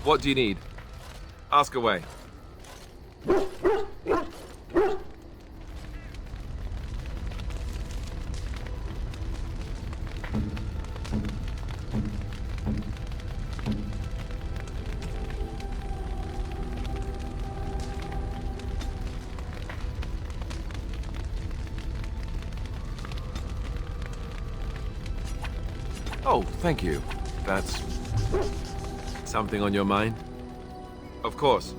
What do you need? Ask away. Oh, thank you. That's something on your mind? Of course.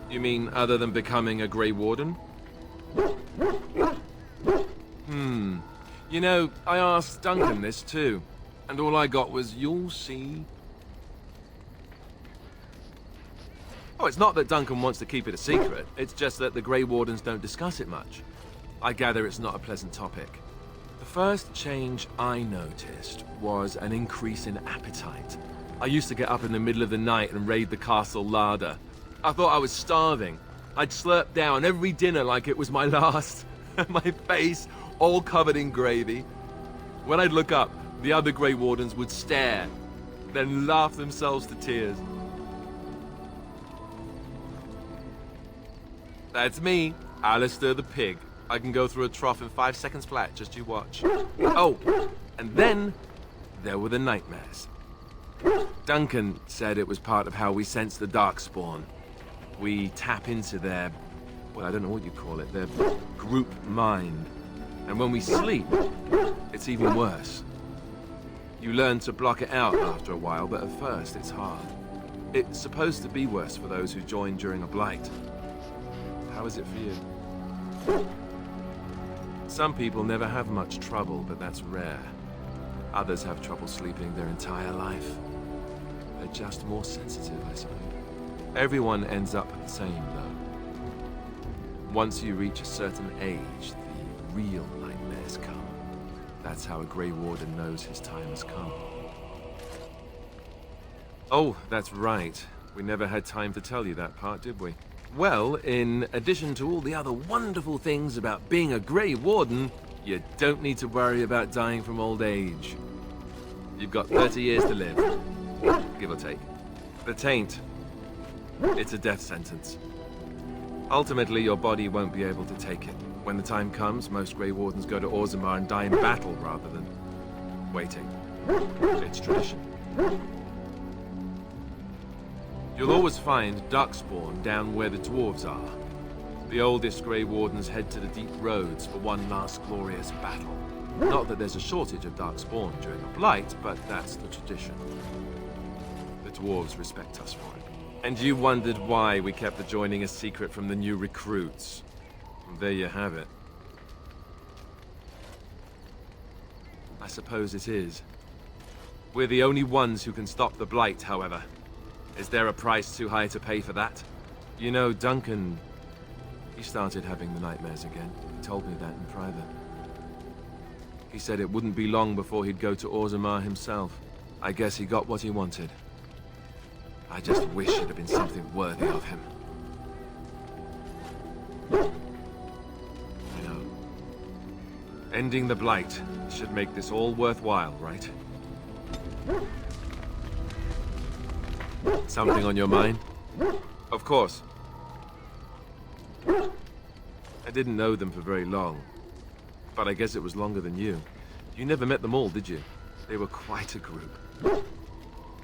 You mean other than becoming a Grey Warden? You know, I asked Duncan this too, and all I got was, "You'll see." Oh, it's not that Duncan wants to keep it a secret, it's just that the Grey Wardens don't discuss it much. I gather it's not a pleasant topic. The first change I noticed was an increase in appetite. I used to get up in the middle of the night and raid the castle larder. I thought I was starving. I'd slurp down every dinner like it was my last. My face all covered in gravy. When I'd look up, the other Grey Wardens would stare, then laugh themselves to tears. That's me, Alistair the pig. I can go through a trough in 5 seconds flat, just you watch. Oh, and then there were the nightmares. Duncan said it was part of how we sense the Darkspawn. We tap into their, well, I don't know what you call it, their group mind. And when we sleep, it's even worse. You learn to block it out after a while, but at first it's hard. It's supposed to be worse for those who join during a blight. How is it for you? Some people never have much trouble, but that's rare. Others have trouble sleeping their entire life. They're just more sensitive, I suppose. Everyone ends up the same, though. Once you reach a certain age, the real nightmares come. That's how a Grey Warden knows his time has come. Oh, that's right. We never had time to tell you that part, did we? Well, in addition to all the other wonderful things about being a Grey Warden, you don't need to worry about dying from old age. You've got 30 years to live, give or take. The taint, it's a death sentence. Ultimately, your body won't be able to take it. When the time comes, most Grey Wardens go to Orzammar and die in battle rather than waiting. It's tradition. You'll always find Darkspawn down where the dwarves are. The oldest Grey Wardens head to the deep roads for one last glorious battle. Not that there's a shortage of Darkspawn during a blight, but that's the tradition. The dwarves respect us for it. And you wondered why we kept the joining a secret from the new recruits. And there you have it. I suppose it is. We're the only ones who can stop the blight, however. Is there a price too high to pay for that? You know, Duncan, he started having the nightmares again. He told me that in private. He said it wouldn't be long before he'd go to Orzammar himself. I guess he got what he wanted. I just wish it had been something worthy of him. I know. Ending the blight should make this all worthwhile, right? Something on your mind? Of course. I didn't know them for very long, but I guess it was longer than you. You never met them all, did you? They were quite a group.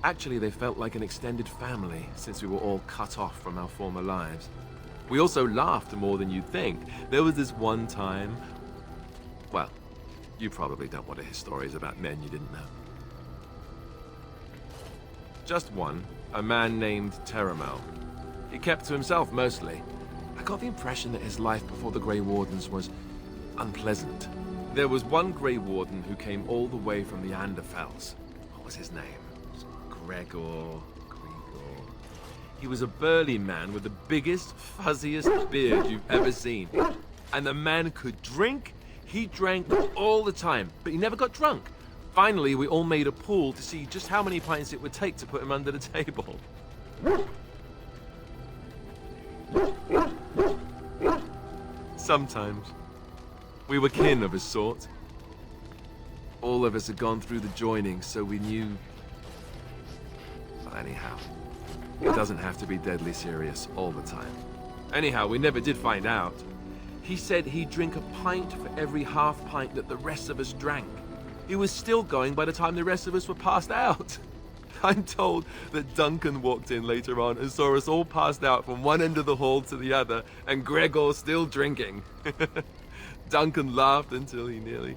Actually, they felt like an extended family, since we were all cut off from our former lives. We also laughed more than you'd think. There was this one time... Well, you probably don't want to hear stories about men you didn't know. Just one. A man named Terramel. He kept to himself mostly. I got the impression that his life before the Grey Wardens was unpleasant. There was one Grey Warden who came all the way from the Anderfells. What was his name? Gregor. He was a burly man with the biggest, fuzziest beard you've ever seen. And the man could drink. He drank all the time, but he never got drunk. Finally, we all made a pool to see just how many pints it would take to put him under the table. Sometimes. We were kin of a sort. All of us had gone through the joining, so we knew... Well, anyhow, it doesn't have to be deadly serious all the time. Anyhow, we never did find out. He said he'd drink a pint for every half pint that the rest of us drank. He was still going by the time the rest of us were passed out. I'm told that Duncan walked in later on and saw us all passed out from one end of the hall to the other, and Gregor still drinking. Duncan laughed until he nearly...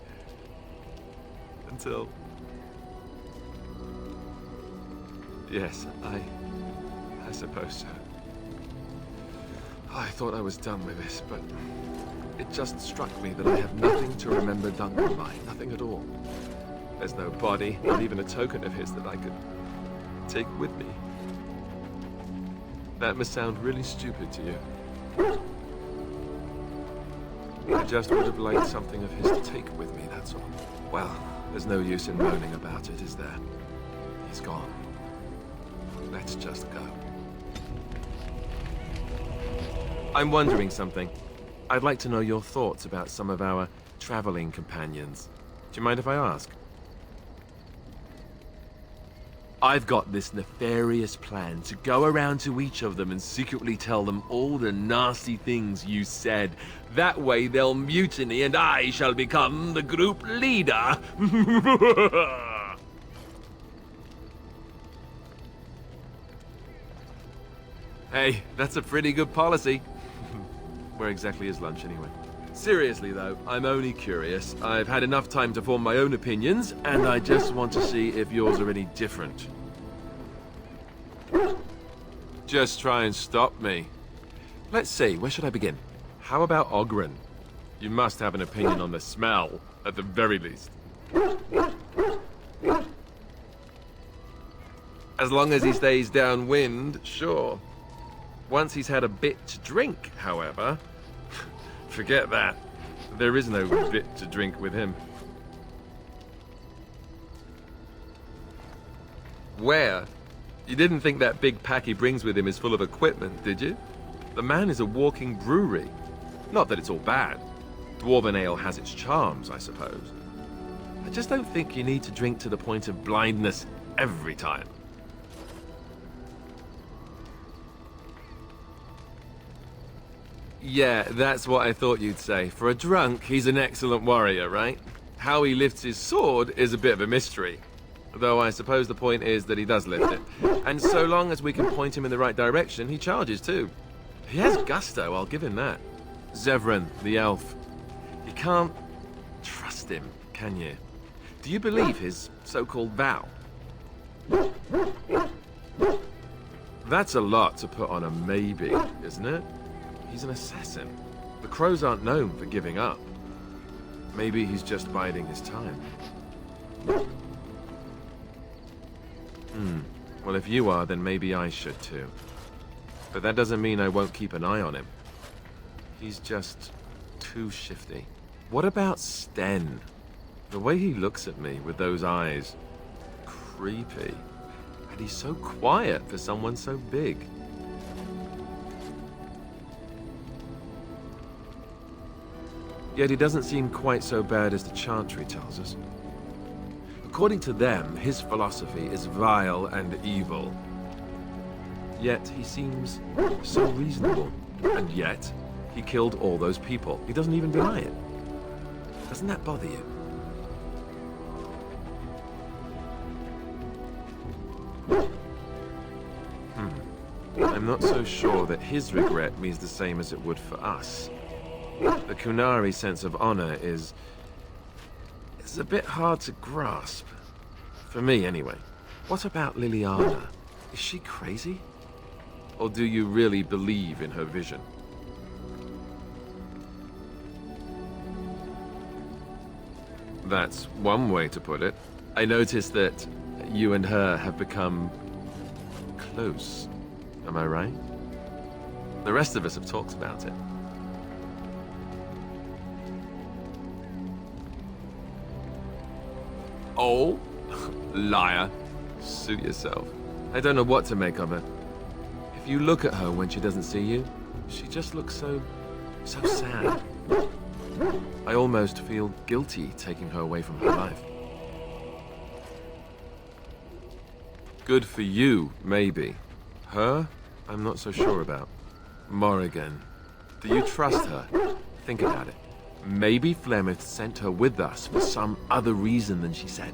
Until... Yes, I suppose so. I thought I was done with this, but it just struck me that I have nothing to remember Duncan by. Nothing at all. There's no body, not even a token of his that I could take with me. That must sound really stupid to you. I just would have liked something of his to take with me, that's all. Well, there's no use in moaning about it, is there? He's gone. Let's just go. I'm wondering something. I'd like to know your thoughts about some of our traveling companions. Do you mind if I ask? I've got this nefarious plan to go around to each of them and secretly tell them all the nasty things you said. That way they'll mutiny and I shall become the group leader. Hey, that's a pretty good policy. Where exactly is lunch anyway? Seriously though, I'm only curious. I've had enough time to form my own opinions, and I just want to see if yours are any different. Just try and stop me. Let's see, where should I begin? How about Ogren? You must have an opinion on the smell, at the very least. As long as he stays downwind, sure. Once he's had a bit to drink, however, forget that. There is no bit to drink with him. Where? You didn't think that big pack he brings with him is full of equipment, did you? The man is a walking brewery. Not that it's all bad. Dwarven ale has its charms, I suppose. I just don't think you need to drink to the point of blindness every time. Yeah, that's what I thought you'd say. For a drunk, he's an excellent warrior, right? How he lifts his sword is a bit of a mystery. Though I suppose the point is that he does lift it. And so long as we can point him in the right direction, he charges too. He has gusto, I'll give him that. Zevran, the elf. You can't trust him, can you? Do you believe his so-called vow? That's a lot to put on a maybe, isn't it? He's an assassin. The crows aren't known for giving up. Maybe he's just biding his time. Well, if you are, then maybe I should too. But that doesn't mean I won't keep an eye on him. He's just too shifty. What about Sten? The way he looks at me with those eyes. Creepy. And he's so quiet for someone so big. Yet he doesn't seem quite so bad as the Chantry tells us. According to them, his philosophy is vile and evil. Yet he seems so reasonable. And yet, he killed all those people. He doesn't even deny it. Doesn't that bother you? I'm not so sure that his regret means the same as it would for us. The Kunari sense of honor is a bit hard to grasp. For me, anyway. What about Liliana? Is she crazy? Or do you really believe in her vision? That's one way to put it. I noticed that you and her have become close. Am I right? The rest of us have talked about it. Oh, liar. Suit yourself. I don't know what to make of her. If you look at her when she doesn't see you, she just looks so sad. I almost feel guilty taking her away from her life. Good for you, maybe. Her? I'm not so sure about. Morrigan. Do you trust her? Think about it. Maybe Flemeth sent her with us for some other reason than she said.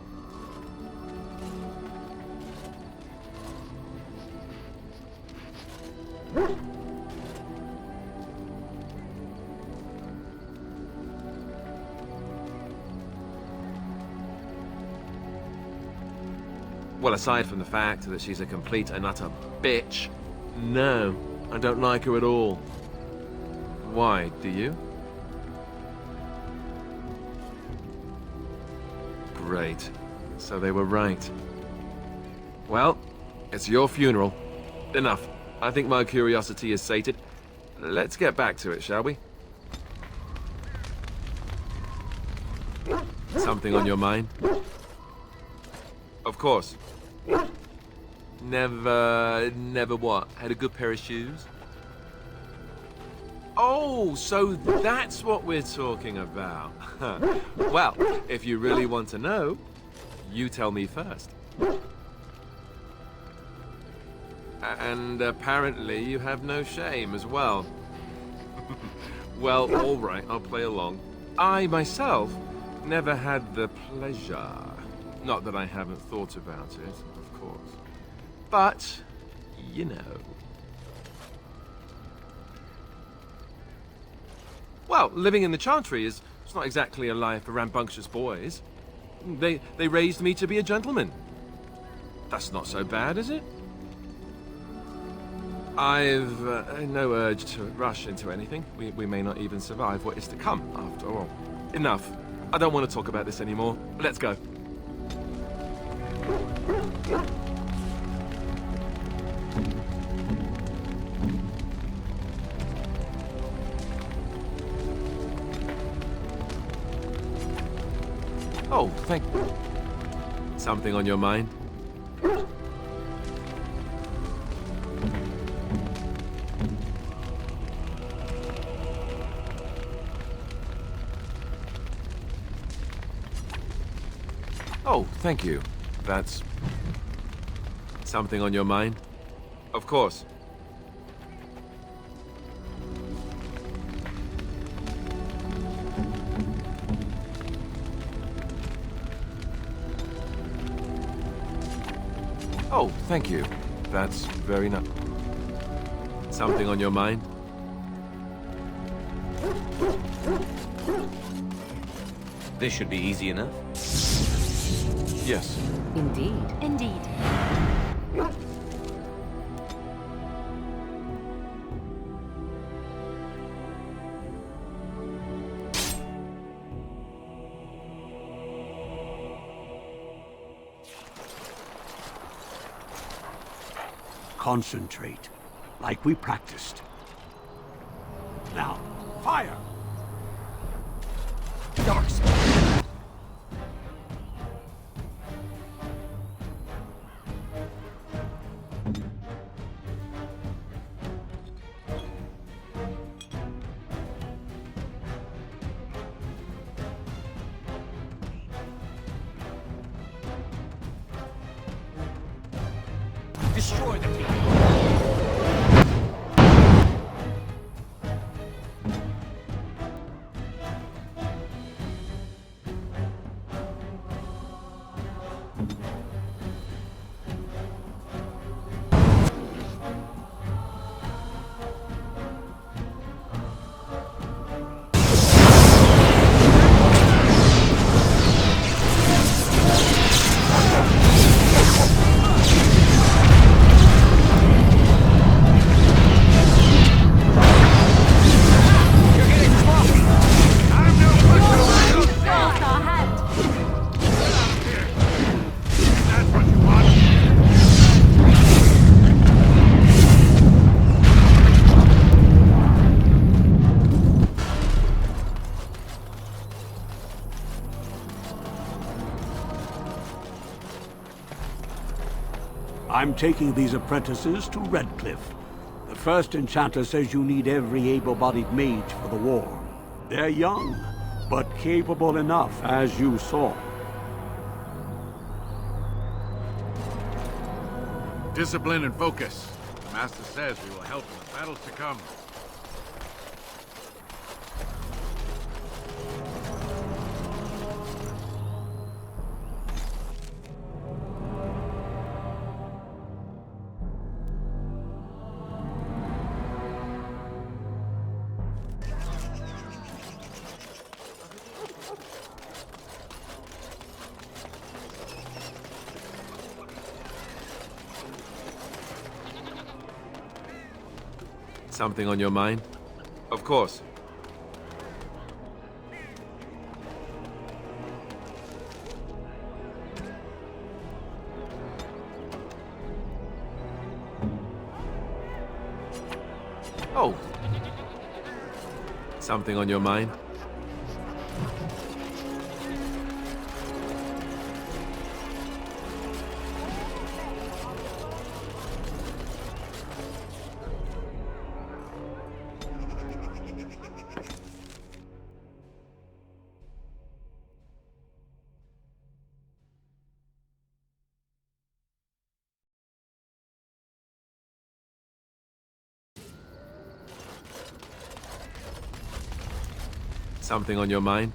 Well, aside from the fact that she's a complete and utter bitch, no, I don't like her at all. Why, do you? Great. So they were right. Well, it's your funeral. Enough. I think my curiosity is sated. Let's get back to it, shall we? Something on your mind? Of course. Never what? Had a good pair of shoes? Oh, so that's what we're talking about. Well, if you really want to know, you tell me first. And apparently you have no shame as well. Well, all right, I'll play along. I, myself, never had the pleasure. Not that I haven't thought about it, of course. But, you know. Well, living in the Chantry is it's not exactly a life for rambunctious boys. They raised me to be a gentleman. That's not so bad, is it? I've no urge to rush into anything. We may not even survive what is to come, after all. Enough. I don't want to talk about this anymore. Let's go. Oh, thank you. Something on your mind? Oh, thank you. That's... something on your mind? Of course. Oh, thank you. That's very nice. Something on your mind? This should be easy enough. Yes. Indeed. Indeed. Concentrate, like we practiced. Now, fire! Dark spot. Destroy the people. I'm taking these apprentices to Redcliffe. The first enchanter says you need every able-bodied mage for the war. They're young, but capable enough, as you saw. Discipline and focus. The Master says we will help in the battles to come. Something on your mind? Of course. Oh. Something on your mind? Something on your mind?